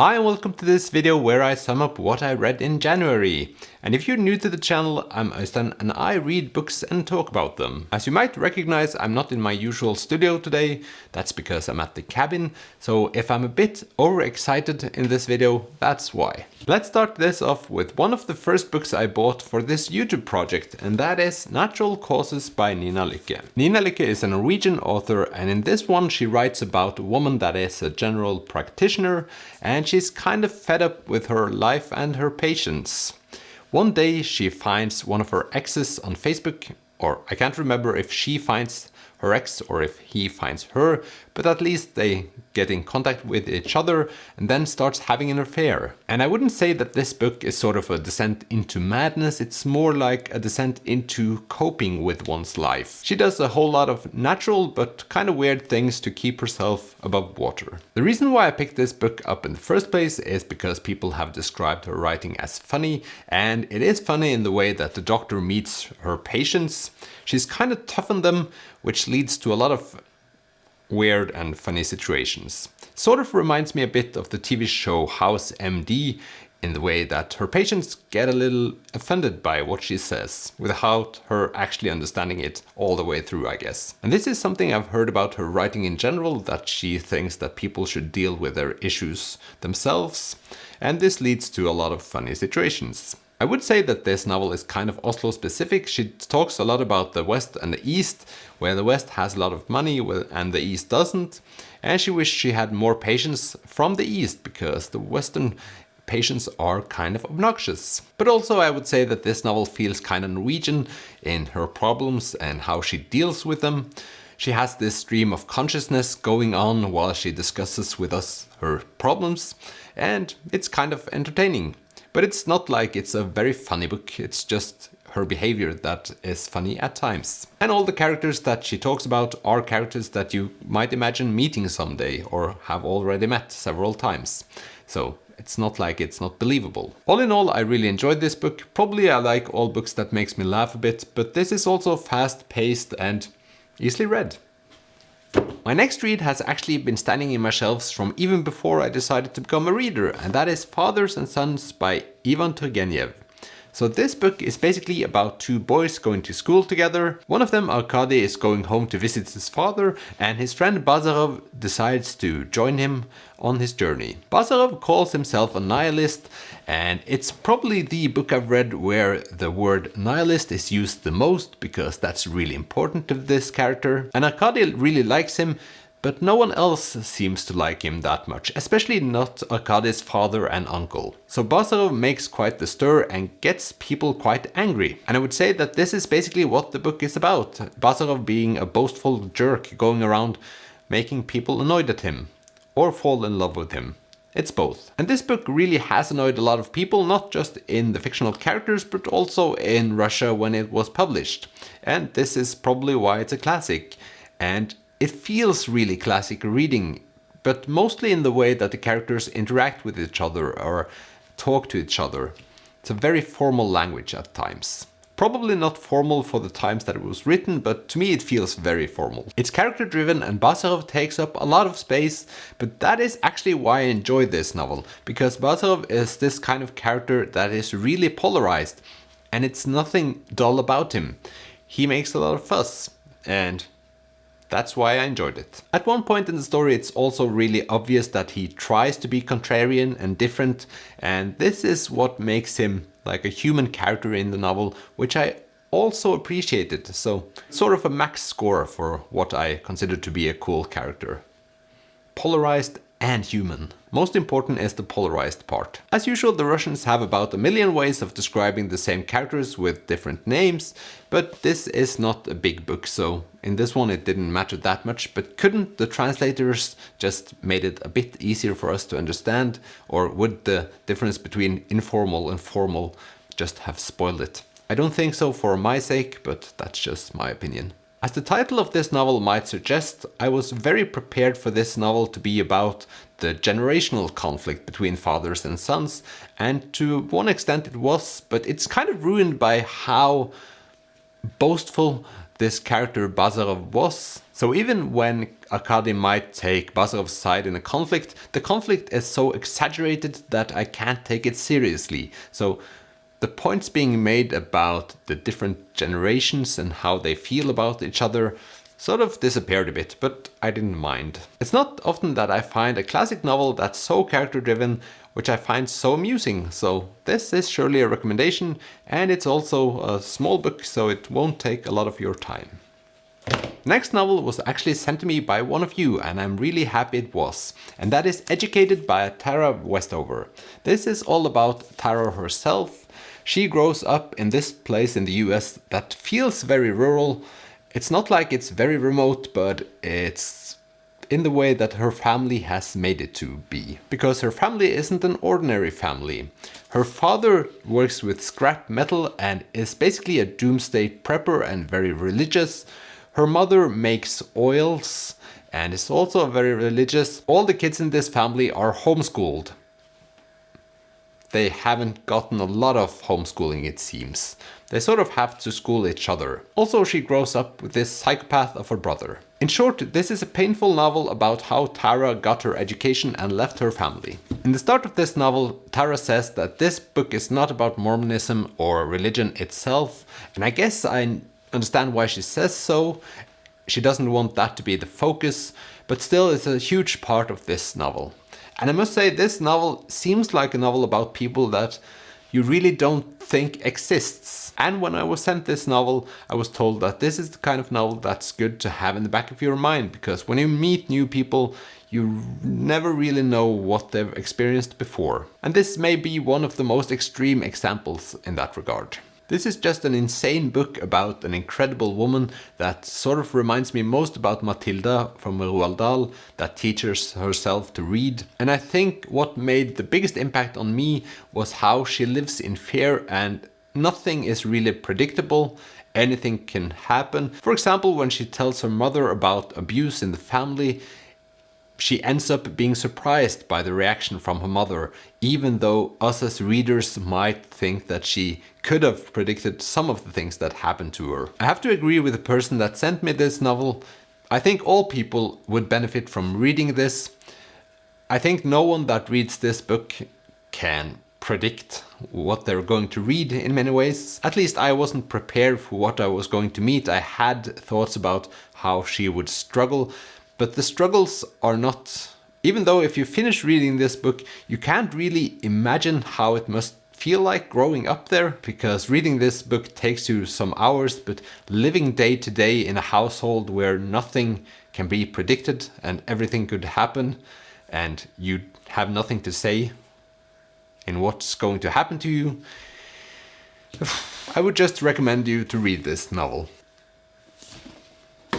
Hi and welcome to this video where I sum up what I read in January. And if you're new to the channel, I'm Øystein and I read books and talk about them. As you might recognize, I'm not in my usual studio today. That's because I'm at the cabin. So if I'm a bit overexcited in this video, that's why. Let's start this off with one of the first books I bought for this YouTube project, and that is Natural Causes by Nina Lykke. Nina Lykke is a Norwegian author, and in this one she writes about a woman that is a general practitioner and she's kind of fed up with her life and her patients. One day she finds one of her exes on Facebook, or I can't remember if she finds her ex or if he finds her, but at least they get in contact with each other and then starts having an affair. And I wouldn't say that this book is sort of a descent into madness, it's more like a descent into coping with one's life. She does a whole lot of natural but kind of weird things to keep herself above water. The reason why I picked this book up in the first place is because people have described her writing as funny, and it is funny in the way that the doctor meets her patients. She's kind of tough on them, which leads to a lot of weird and funny situations. Sort of reminds me a bit of the TV show House MD in the way that her patients get a little offended by what she says without her actually understanding it all the way through, I guess. And this is something I've heard about her writing in general, that she thinks that people should deal with their issues themselves, and this leads to a lot of funny situations. I would say that this novel is kind of Oslo specific. She talks a lot about the West and the East, where the West has a lot of money and the East doesn't. And she wished she had more patients from the East because the Western patients are kind of obnoxious. But also I would say that this novel feels kind of Norwegian in her problems and how she deals with them. She has this stream of consciousness going on while she discusses with us her problems, and it's kind of entertaining. But it's not like it's a very funny book, it's just her behavior that is funny at times. And all the characters that she talks about are characters that you might imagine meeting someday or have already met several times. So it's not like it's not believable. All in all, I really enjoyed this book. Probably I like all books that makes me laugh a bit, but this is also fast-paced and easily read. My next read has actually been standing in my shelves from even before I decided to become a reader, and that is Fathers and Sons by Ivan Turgenev. So this book is basically about two boys going to school together. One of them, Arkady, is going home to visit his father, and his friend Bazarov decides to join him on his journey. Bazarov calls himself a nihilist, and it's probably the book I've read where the word nihilist is used the most, because that's really important to this character. And Arkady really likes him, but no one else seems to like him that much, especially not Arkady's father and uncle. So Bazarov makes quite the stir and gets people quite angry. And I would say that this is basically what the book is about. Bazarov being a boastful jerk going around making people annoyed at him or fall in love with him. It's both. And this book really has annoyed a lot of people, not just in the fictional characters, but also in Russia when it was published. And this is probably why it's a classic. And it feels really classic reading, but mostly in the way that the characters interact with each other or talk to each other. It's a very formal language at times. Probably not formal for the times that it was written, but to me it feels very formal. It's character driven and Bazarov takes up a lot of space, but that is actually why I enjoy this novel, because Bazarov is this kind of character that is really polarized, and it's nothing dull about him. He makes a lot of fuss, and that's why I enjoyed it. At one point in the story, it's also really obvious that he tries to be contrarian and different, and this is what makes him like a human character in the novel, which I also appreciated. So sort of a max score for what I consider to be a cool character. Polarized and human. Most important is the polarized part. As usual, the Russians have about a million ways of describing the same characters with different names, but this is not a big book, so in this one it didn't matter that much. But couldn't the translators just made it a bit easier for us to understand, or would the difference between informal and formal just have spoiled it? I don't think so for my sake, but that's just my opinion. As the title of this novel might suggest, I was very prepared for this novel to be about the generational conflict between fathers and sons, and to one extent it was, but it's kind of ruined by how boastful this character Bazarov was. So even when Arkady might take Bazarov's side in a conflict, the conflict is so exaggerated that I can't take it seriously. So the points being made about the different generations and how they feel about each other sort of disappeared a bit, but I didn't mind. It's not often that I find a classic novel that's so character-driven, which I find so amusing, so this is surely a recommendation, and it's also a small book, so it won't take a lot of your time. Next novel was actually sent to me by one of you, and I'm really happy it was, and that is Educated by Tara Westover. This is all about Tara herself. She grows up in this place in the US that feels very rural. It's not like it's very remote, but it's in the way that her family has made it to be. Because her family isn't an ordinary family. Her father works with scrap metal and is basically a doomsday prepper and very religious. Her mother makes oils and is also very religious. All the kids in this family are homeschooled. They haven't gotten a lot of homeschooling, it seems. They sort of have to school each other. Also, she grows up with this psychopath of her brother. In short, this is a painful novel about how Tara got her education and left her family. In the start of this novel, Tara says that this book is not about Mormonism or religion itself, and I guess I understand why she says so. She doesn't want that to be the focus, but still it's a huge part of this novel. And I must say, this novel seems like a novel about people that you really don't think exists. And when I was sent this novel, I was told that this is the kind of novel that's good to have in the back of your mind, because when you meet new people, you never really know what they've experienced before. And this may be one of the most extreme examples in that regard. This is just an insane book about an incredible woman that sort of reminds me most about Matilda from Roald Dahl, that teaches herself to read. And I think what made the biggest impact on me was how she lives in fear and nothing is really predictable. Anything can happen. For example, when she tells her mother about abuse in the family, she ends up being surprised by the reaction from her mother, even though us as readers might think that she could have predicted some of the things that happened to her. I have to agree with the person that sent me this novel. I think all people would benefit from reading this. I think no one that reads this book can predict what they're going to read in many ways. At least I wasn't prepared for what I was going to meet. I had thoughts about how she would struggle. But the struggles are not, even though if you finish reading this book, you can't really imagine how it must feel like growing up there, because reading this book takes you some hours, but living day to day in a household where nothing can be predicted and everything could happen and you have nothing to say in what's going to happen to you, I would just recommend you to read this novel.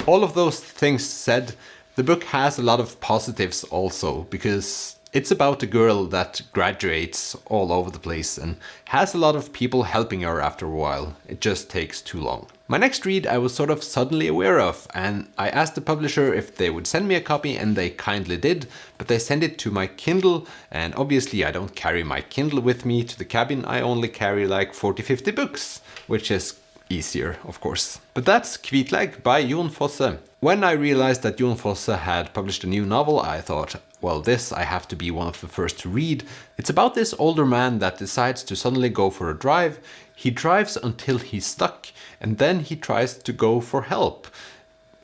All of those things said, the book has a lot of positives also, because it's about a girl that graduates all over the place and has a lot of people helping her after a while. It just takes too long. My next read I was sort of suddenly aware of, and I asked the publisher if they would send me a copy, and they kindly did, but they sent it to my Kindle, and obviously I don't carry my Kindle with me to the cabin. I only carry like 40-50 books, which is easier, of course. But that's Kvitleik by Jon Fosse. When I realized that Jon Fosse had published a new novel, I thought, well, this I have to be one of the first to read. It's about this older man that decides to suddenly go for a drive. He drives until he's stuck, and then he tries to go for help.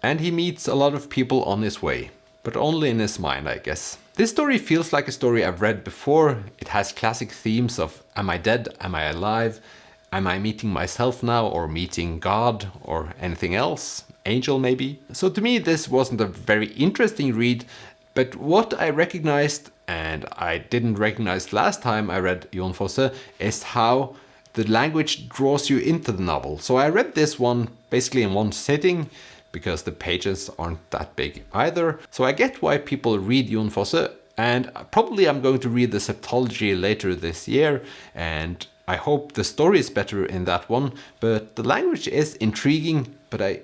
And he meets a lot of people on his way, but only in his mind, I guess. This story feels like a story I've read before. It has classic themes of, am I dead? Am I alive? Am I meeting myself now, or meeting God, or anything else? Angel maybe? So to me this wasn't a very interesting read, but what I recognized, and I didn't recognize last time I read Jon Fosse, is how the language draws you into the novel. So I read this one basically in one sitting, because the pages aren't that big either. So I get why people read Jon Fosse, and probably I'm going to read the septology later this year, and I hope the story is better in that one, but the language is intriguing, but I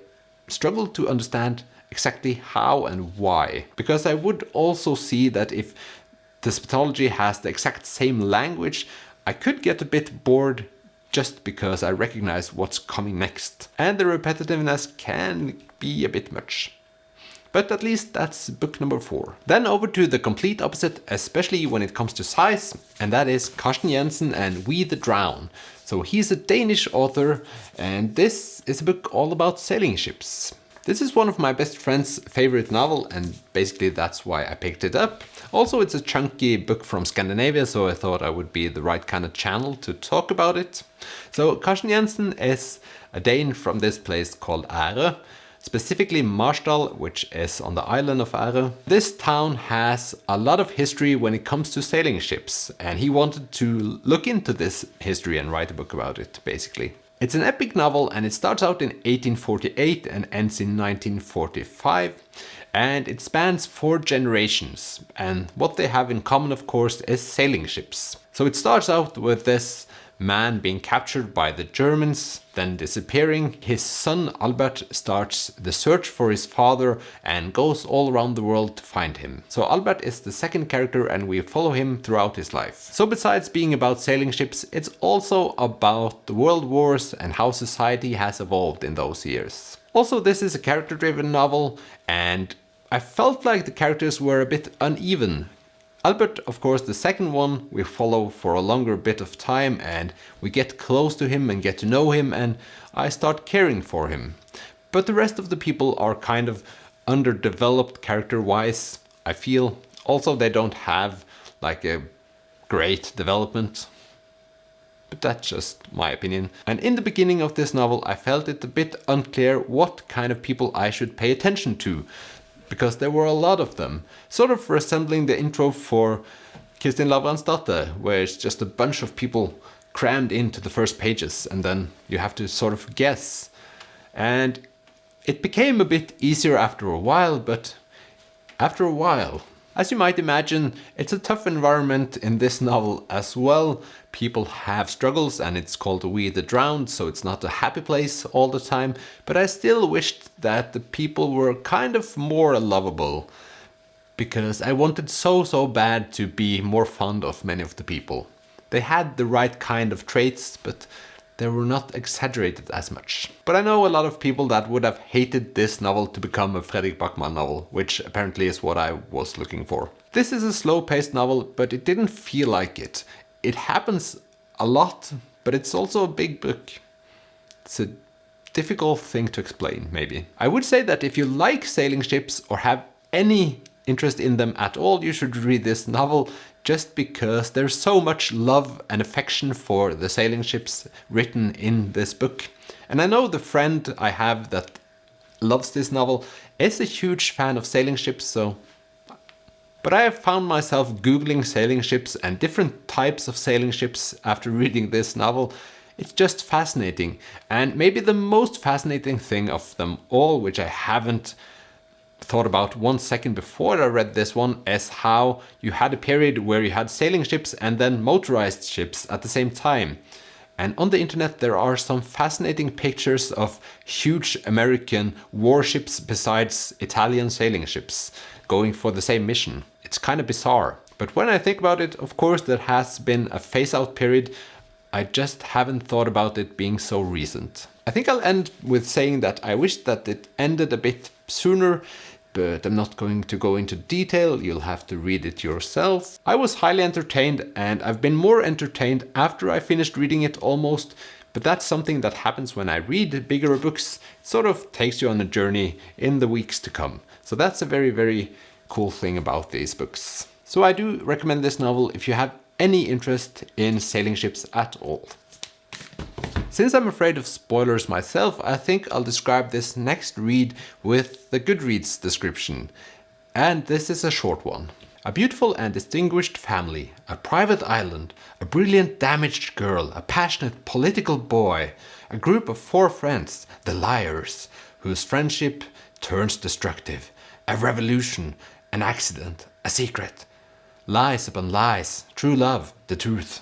struggle to understand exactly how and why. Because I would also see that if the septology has the exact same language, I could get a bit bored just because I recognize what's coming next. And the repetitiveness can be a bit much. But at least that's book number 4. Then over to the complete opposite, especially when it comes to size, and that is Carsten Jensen and We the Drown. So he's a Danish author, and this is a book all about sailing ships. This is one of my best friend's favorite novel, and basically that's why I picked it up. Also, it's a chunky book from Scandinavia, so I thought I would be the right kind of channel to talk about it. So Carsten Jensen is a Dane from this place called Ærø, specifically Marstal, which is on the island of Ærø. This town has a lot of history when it comes to sailing ships, and he wanted to look into this history and write a book about it, basically. It's an epic novel, and it starts out in 1848 and ends in 1945, and it spans 4 generations, and what they have in common, of course, is sailing ships. So it starts out with this man being captured by the Germans, then disappearing. His son Albert starts the search for his father and goes all around the world to find him. So Albert is the second character, and we follow him throughout his life. So besides being about sailing ships, it's also about the world wars and how society has evolved in those years. Also, this is a character-driven novel, and I felt like the characters were a bit uneven. Albert, of course, the second one, we follow for a longer bit of time, and we get close to him and get to know him, and I start caring for him. But the rest of the people are kind of underdeveloped character-wise, I feel. Also, they don't have like a great development. But that's just my opinion. And in the beginning of this novel, I felt it a bit unclear what kind of people I should pay attention to, because there were a lot of them, sort of resembling the intro for Kristin Lavransdatter, where it's just a bunch of people crammed into the first pages, and then you have to sort of guess. And it became a bit easier after a while, but after a while, as you might imagine, it's a tough environment in this novel as well. People have struggles, and it's called We the Drowned, so it's not a happy place all the time, but I still wished that the people were kind of more lovable, because I wanted so bad to be more fond of many of the people. They had the right kind of traits, but they were not exaggerated as much. But I know a lot of people that would have hated this novel to become a Fredrik Backman novel, which apparently is what I was looking for. This is a slow-paced novel, but it didn't feel like it. It happens a lot, but it's also a big book. It's a difficult thing to explain, maybe. I would say that if you like sailing ships or have any interest in them at all, you should read this novel, just because there's so much love and affection for the sailing ships written in this book. And I know the friend I have that loves this novel is a huge fan of sailing ships, so... But I have found myself googling sailing ships and different types of sailing ships after reading this novel. It's just fascinating, and maybe the most fascinating thing of them all, which I haven't thought about 1 second before I read this one, is how you had a period where you had sailing ships and then motorized ships at the same time. And on the internet there are some fascinating pictures of huge American warships besides Italian sailing ships going for the same mission. It's kind of bizarre. But when I think about it, of course there has been a phase-out period. I just haven't thought about it being so recent. I think I'll end with saying that I wish that it ended a bit sooner, but I'm not going to go into detail. You'll have to read it yourself. I was highly entertained, and I've been more entertained after I finished reading it almost, but that's something that happens when I read bigger books. It sort of takes you on a journey in the weeks to come. So that's a very cool thing about these books. So I do recommend this novel if you have any interest in sailing ships at all. Since I'm afraid of spoilers myself, I think I'll describe this next read with the Goodreads description. And this is a short one. A beautiful and distinguished family, a private island, a brilliant damaged girl, a passionate political boy, a group of 4 friends, the liars, whose friendship turns destructive, a revolution, an accident, a secret, lies upon lies, true love, the truth.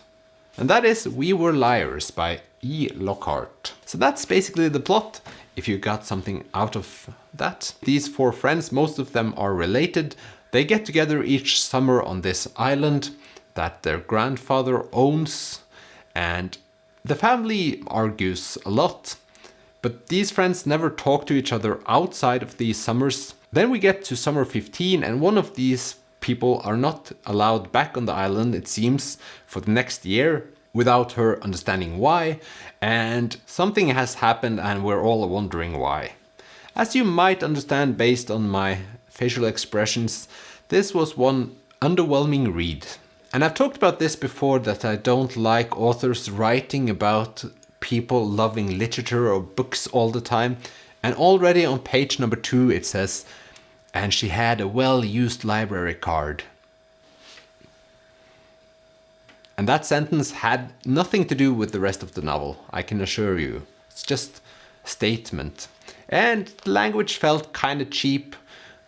And that is We Were Liars by E. Lockhart. So that's basically the plot, if you got something out of that. These 4 friends, most of them are related. They get together each summer on this island that their grandfather owns, and the family argues a lot. But these friends never talk to each other outside of these summers. Then we get to summer 15, and one of these people are not allowed back on the island, it seems, for the next year, without her understanding why, and something has happened and we're all wondering why. As you might understand based on my facial expressions, this was one underwhelming read. And I've talked about this before, that I don't like authors writing about people loving literature or books all the time. And already on page number 2 it says, "And she had a well-used library card." And that sentence had nothing to do with the rest of the novel, I can assure you. It's just a statement. And the language felt kind of cheap.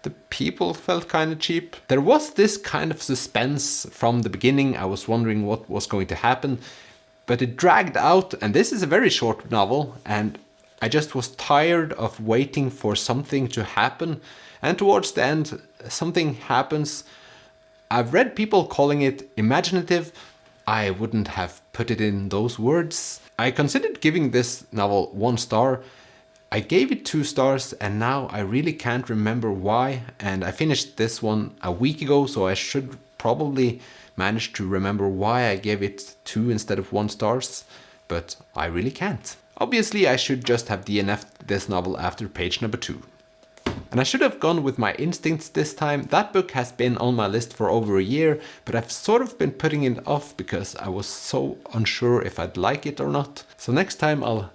The people felt kind of cheap. There was this kind of suspense from the beginning. I was wondering what was going to happen. But it dragged out, and this is a very short novel, and I just was tired of waiting for something to happen. And towards the end, something happens. I've read people calling it imaginative. I wouldn't have put it in those words. I considered giving this novel 1 star. I gave it 2 stars, and now I really can't remember why. And I finished this one a week ago, so I should probably manage to remember why I gave it 2 instead of 1 stars. But I really can't. Obviously, I should just have DNF'd this novel after page number 2. And I should have gone with my instincts this time. That book has been on my list for over a year, but I've sort of been putting it off because I was so unsure if I'd like it or not. So next time I'll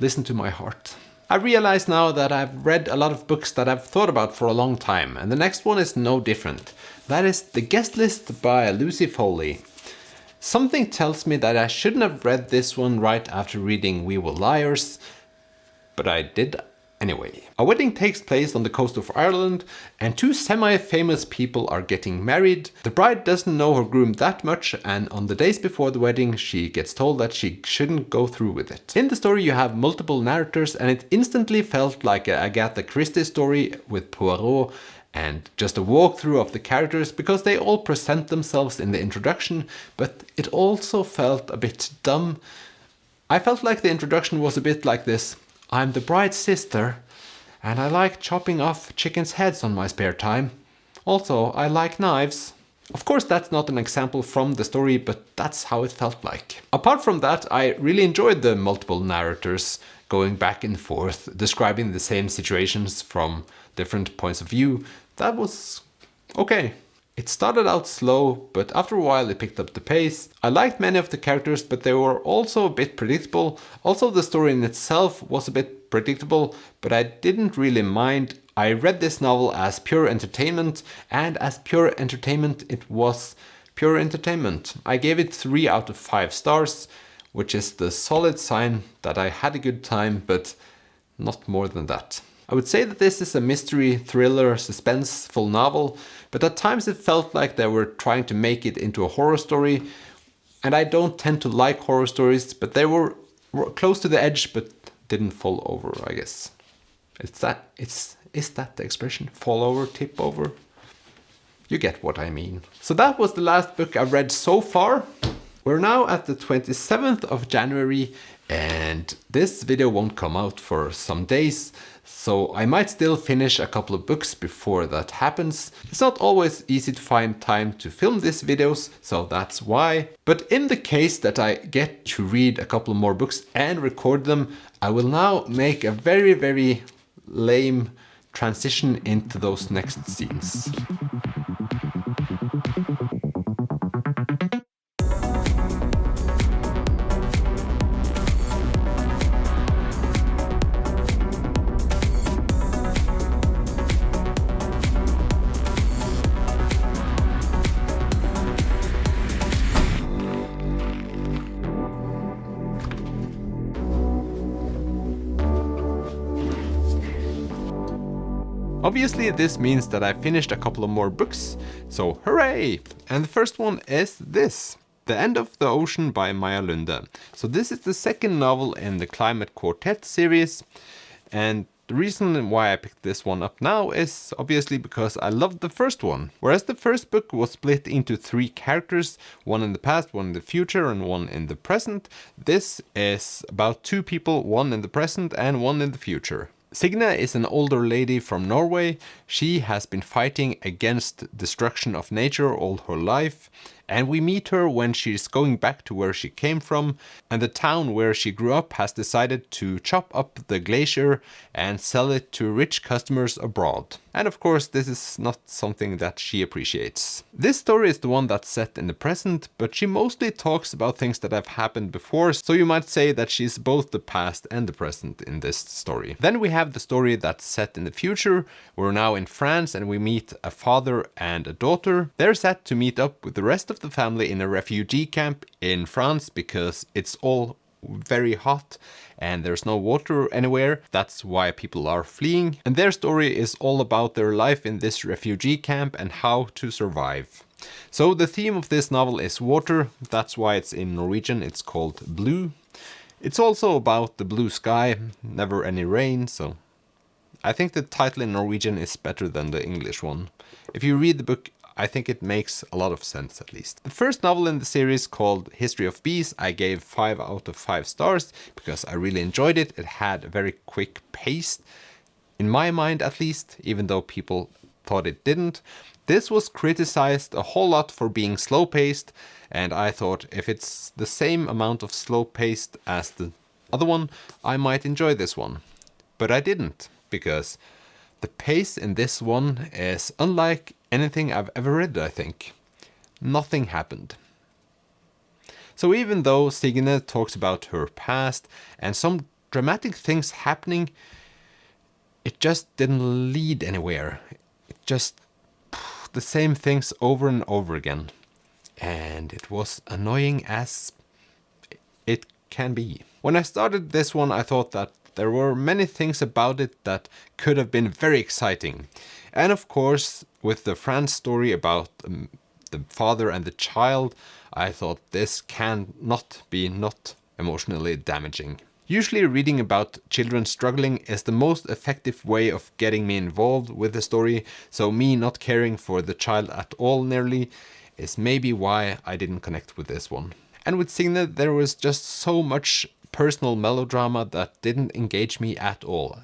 listen to my heart. I realize now that I've read a lot of books that I've thought about for a long time, and the next one is no different. That is The Guest List by Lucy Foley. Something tells me that I shouldn't have read this one right after reading We Were Liars, but I did anyway. A wedding takes place on the coast of Ireland, and 2 semi-famous people are getting married. The bride doesn't know her groom that much, and on the days before the wedding she gets told that she shouldn't go through with it. In the story you have multiple narrators, and it instantly felt like a Agatha Christie story with Poirot, and just a walkthrough of the characters because they all present themselves in the introduction, but it also felt a bit dumb. I felt like the introduction was a bit like this: "I'm the bride's sister, and I like chopping off chickens' heads on my spare time. Also, I like knives." Of course, that's not an example from the story, but that's how it felt like. Apart from that, I really enjoyed the multiple narrators going back and forth, describing the same situations from different points of view. That was okay. It started out slow, but after a while it picked up the pace. I liked many of the characters, but they were also a bit predictable. Also, the story in itself was a bit predictable, but I didn't really mind. I read this novel as pure entertainment, and as pure entertainment it was pure entertainment. I gave it 3 out of 5 stars, which is the solid sign that I had a good time, but not more than that. I would say that this is a mystery, thriller, suspenseful novel, but at times it felt like they were trying to make it into a horror story. And I don't tend to like horror stories, but they were close to the edge, but didn't fall over, I guess. Is that the expression? Fall over, tip over? You get what I mean. So that was the last book I've read so far. We're now at the 27th of January, and this video won't come out for some days, so I might still finish a couple of books before that happens. It's not always easy to find time to film these videos, so that's why. But in the case that I get to read a couple more books and record them, I will now make a very, very lame transition into those next scenes. Obviously this means that I finished a couple of more books, so hooray! And the first one is this, The End of the Ocean by Maja Lunde. So this is the second novel in the Climate Quartet series, and the reason why I picked this one up now is obviously because I loved the first one. Whereas the first book was split into 3 characters, one in the past, one in the future, and one in the present, this is about 2 people, one in the present and one in the future. Signe is an older lady from Norway. She has been fighting against destruction of nature all her life, and we meet her when she's going back to where she came from, and the town where she grew up has decided to chop up the glacier and sell it to rich customers abroad. And of course, this is not something that she appreciates. This story is the one that's set in the present, but she mostly talks about things that have happened before, so you might say that she's both the past and the present in this story. Then we have the story that's set in the future. We're now in France and we meet a father and a daughter. They're set to meet up with the rest of the family in a refugee camp in France because it's all very hot and there's no water anywhere. That's why people are fleeing. And their story is all about their life in this refugee camp and how to survive. So the theme of this novel is water. That's why it's in Norwegian. It's called Blue. It's also about the blue sky, never any rain, so I think the title in Norwegian is better than the English one. If you read the book, I think it makes a lot of sense at least. The first novel in the series, called History of Bees, I gave 5 out of 5 stars because I really enjoyed it. It had a very quick pace, in my mind at least, even though people thought it didn't. This was criticized a whole lot for being slow-paced, and I thought if it's the same amount of slow-paced as the other one, I might enjoy this one. But I didn't, because the pace in this one is unlike anything I've ever read, I think. Nothing happened. So even though Signe talks about her past and some dramatic things happening, it just didn't lead anywhere. It just the same things over and over again. And it was annoying as it can be. When I started this one, I thought that there were many things about it that could have been very exciting. And of course, with the France story about the father and the child, I thought this can not be not emotionally damaging. Usually reading about children struggling is the most effective way of getting me involved with the story, so me not caring for the child at all nearly is maybe why I didn't connect with this one. And with Signe, there was just so much personal melodrama that didn't engage me at all.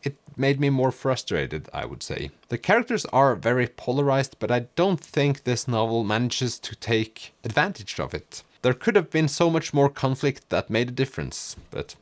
It made me more frustrated, I would say. The characters are very polarized, but I don't think this novel manages to take advantage of it. There could have been so much more conflict that made a difference, but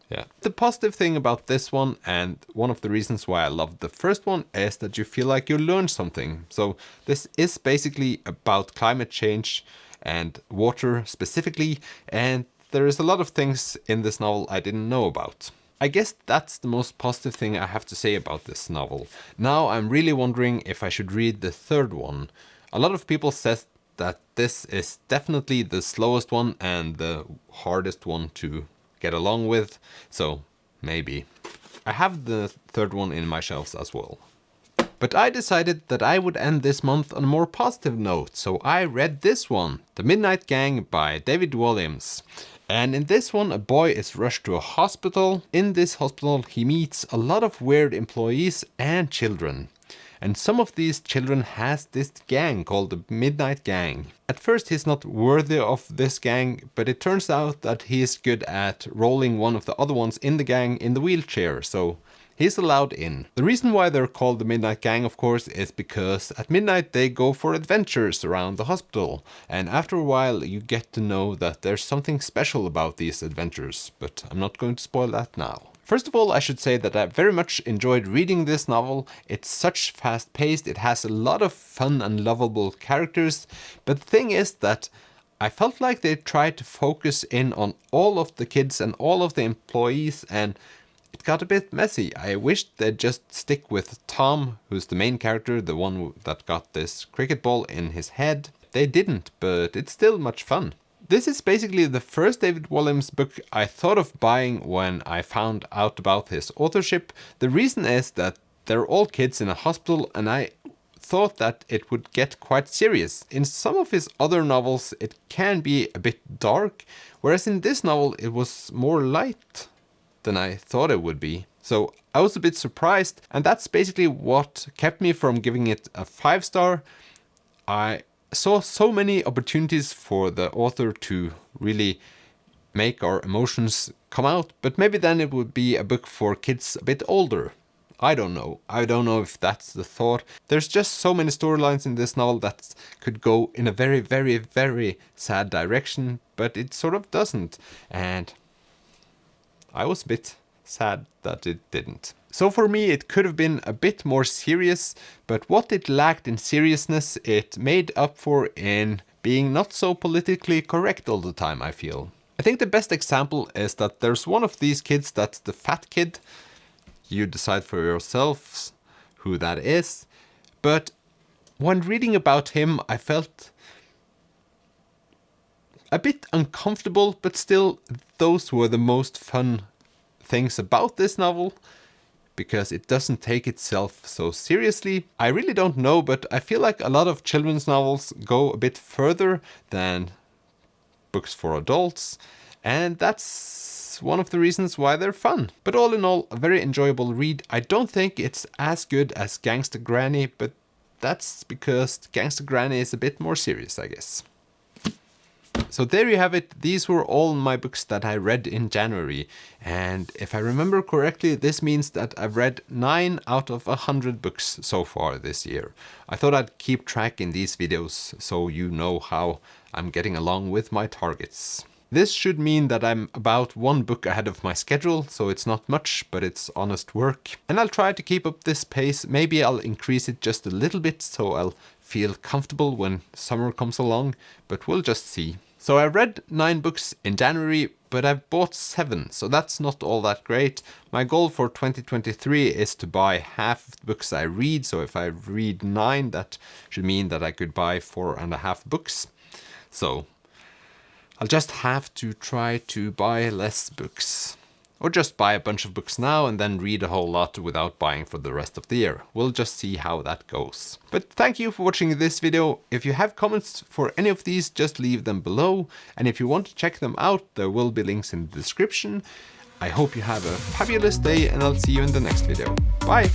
yeah. The positive thing about this one, and one of the reasons why I loved the first one, is that you feel like you learned something. So this is basically about climate change and water specifically, and there is a lot of things in this novel I didn't know about. I guess that's the most positive thing I have to say about this novel. Now I'm really wondering if I should read the third one. A lot of people says that this is definitely the slowest one and the hardest one to get along with, so maybe. I have the third one in my shelves as well. But I decided that I would end this month on a more positive note, so I read this one, The Midnight Gang by David Walliams. And in this one, a boy is rushed to a hospital. In this hospital, he meets a lot of weird employees and children. And some of these children has this gang called the Midnight Gang. At first he's not worthy of this gang, but it turns out that he is good at rolling one of the other ones in the gang in the wheelchair, so he's allowed in. The reason why they're called the Midnight Gang, of course, is because at midnight they go for adventures around the hospital. And after a while you get to know that there's something special about these adventures, but I'm not going to spoil that now. First of all, I should say that I very much enjoyed reading this novel. It's such fast-paced, it has a lot of fun and lovable characters, but the thing is that I felt like they tried to focus in on all of the kids and all of the employees, and it got a bit messy. I wished they'd just stick with Tom, who's the main character, the one that got this cricket ball in his head. They didn't, but it's still much fun. This is basically the first David Walliams book I thought of buying when I found out about his authorship. The reason is that they're all kids in a hospital, and I thought that it would get quite serious. In some of his other novels it can be a bit dark, whereas in this novel it was more light than I thought it would be. So I was a bit surprised, and that's basically what kept me from giving it a 5-star. I saw so many opportunities for the author to really make our emotions come out, but maybe then it would be a book for kids a bit older. I don't know. I don't know if that's the thought. There's just so many storylines in this novel that could go in a very, very, very sad direction, but it sort of doesn't. And I was a bit sad that it didn't. So for me, it could have been a bit more serious, but what it lacked in seriousness, it made up for in being not so politically correct all the time, I feel. I think the best example is that there's one of these kids that's the fat kid. You decide for yourselves who that is. But when reading about him, I felt a bit uncomfortable, but still those were the most fun things about this novel, because it doesn't take itself so seriously. I really don't know, but I feel like a lot of children's novels go a bit further than books for adults, and that's one of the reasons why they're fun. But all in all, a very enjoyable read. I don't think it's as good as Gangsta Granny, but that's because Gangsta Granny is a bit more serious, I guess. So there you have it. These were all my books that I read in January. And if I remember correctly, this means that I've read 9 out of 100 books so far this year. I thought I'd keep track in these videos so you know how I'm getting along with my targets. This should mean that I'm about 1 book ahead of my schedule, so it's not much, but it's honest work. And I'll try to keep up this pace. Maybe I'll increase it just a little bit so I'll feel comfortable when summer comes along, but we'll just see. So I read 9 books in January, but I've bought 7, so that's not all that great. My goal for 2023 is to buy half of the books I read, so if I read 9, that should mean that I could buy 4.5 books. So I'll just have to try to buy less books. Or just buy a bunch of books now and then read a whole lot without buying for the rest of the year. We'll just see how that goes. But thank you for watching this video. If you have comments for any of these, just leave them below. And if you want to check them out, there will be links in the description. I hope you have a fabulous day and I'll see you in the next video. Bye!